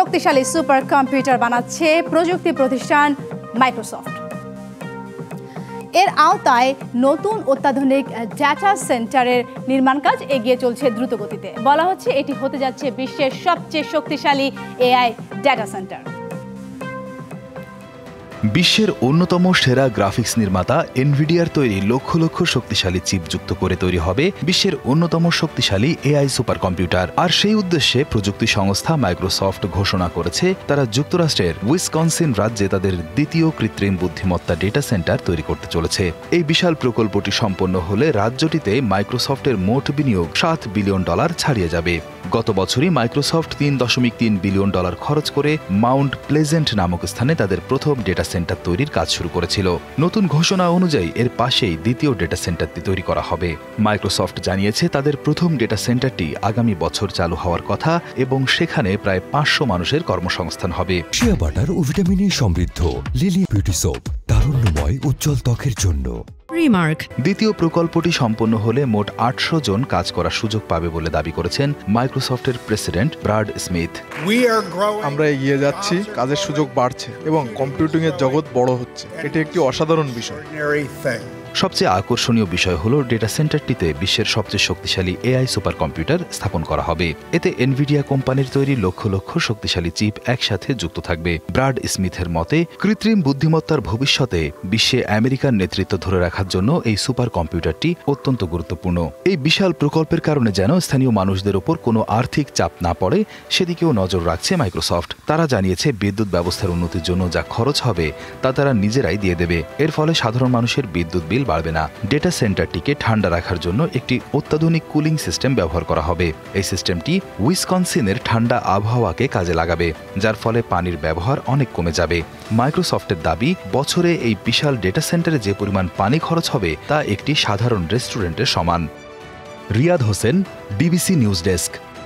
শক্তিশালী super computer বানাচ্ছে প্রযুক্তি প্রতিষ্ঠান মাইক্রোসফট। এর আওতায় নতুন অত্যাধুনিক ডেটা সেন্টারের নির্মাণ কাজ এগিয়ে চলছে দ্রুতগতিতে। বলা হচ্ছে এটি হতে যাচ্ছে বিশ্বের সবচেয়ে শক্তিশালী এআই ডেটা সেন্টার। বিশ্বের অন্যতম সেরা গ্রাফিক্স নির্মাতা এনভিডিয়ার তৈরি লক্ষ লক্ষ শক্তিশালী চিপ যুক্ত করে তৈরি হবে বিশ্বের অন্যতম শক্তিশালী এআই সুপার কম্পিউটার। আর সেই উদ্দেশ্যে প্রযুক্তি সংস্থা মাইক্রোসফট ঘোষণা করেছে তারা যুক্তরাষ্ট্রের উইসকনসিন রাজ্যে তাদের দ্বিতীয় কৃত্রিম বুদ্ধিমত্তা ডেটা সেন্টার তৈরি করতে চলেছে। এই বিশাল প্রকল্পটি সম্পন্ন হলে রাজ্যটিতে মাইক্রোসফটের মোট বিনিয়োগ $7 বিলিয়ন ছাড়িয়ে যাবে। গত বছরই মাইক্রোসফট $3.3 বিলিয়ন খরচ করে মাউন্ট প্লেজেন্ট নামক স্থানে তাদের প্রথম ডেটা সেন্টার তৈরির কাজ শুরু করেছিল। নতুন ঘোষণা অনুযায়ী এর পাশেই দ্বিতীয় ডেটা সেন্টারটি তৈরি করা হবে। মাইক্রোসফট জানিয়েছে তাদের প্রথম ডেটা সেন্টারটি আগামী বছর চালু হওয়ার কথা এবং সেখানে প্রায় 500 মানুষের কর্মসংস্থান হবে। শিয়া বাটার ও ভিটামিনে সমৃদ্ধ লিলি বিউটি সোপ, তারুণ্যময় উজ্জ্বল ত্বকের জন্য। দ্বিতীয় প্রকল্পটি সম্পন্ন হলে মোট 800 জন কাজ করার সুযোগ পাবে বলে দাবি করেছেন মাইক্রোসফটের প্রেসিডেন্ট ব্রাড স্মিথ। আমরা এগিয়ে যাচ্ছি, কাজের সুযোগ বাড়ছে এবং কম্পিউটিং এর জগৎ বড় হচ্ছে। এটি একটি অসাধারণ বিষয়। সবচেয়ে আকর্ষণীয় বিষয় হল ডেটা সেন্টারটিতে বিশ্বের সবচেয়ে শক্তিশালী এআই সুপার কম্পিউটার স্থাপন করা হবে। এতে এনভিডিয়া কোম্পানির তৈরি লক্ষ লক্ষ শক্তিশালী চিপ একসাথে যুক্ত থাকবে। ব্রাড স্মিথের মতে কৃত্রিম বুদ্ধিমত্তার ভবিষ্যতে বিশ্বে আমেরিকার নেতৃত্ব ধরে রাখার জন্য এই সুপার কম্পিউটারটি অত্যন্ত গুরুত্বপূর্ণ। এই বিশাল প্রকল্পের কারণে যেন স্থানীয় মানুষদের ওপর কোনো আর্থিক চাপ না পড়ে সেদিকেও নজর রাখছে মাইক্রোসফট। তারা জানিয়েছে বিদ্যুৎ ব্যবস্থার উন্নতির জন্য যা খরচ হবে তা তারা নিজেরাই দিয়ে দেবে। এর ফলে সাধারণ মানুষের বিদ্যুৎ বিল বাড়বে না। ডেটা সেন্টারটিকে ঠান্ডা রাখার জন্য একটি অত্যাধুনিক কুলিং সিস্টেম ব্যবহার করা হবে। এই সিস্টেমটি উইসকনসিনের ঠান্ডা আবহাওয়াকে কাজে লাগাবে, যার ফলে পানির ব্যবহার অনেক কমে যাবে। মাইক্রোসফটের দাবি বছরে এই বিশাল ডেটা সেন্টারে যে পরিমাণ পানি খরচ হবে তা একটি সাধারণ রেস্টুরেন্টের সমান। Riyad Hossain, BBC news desk.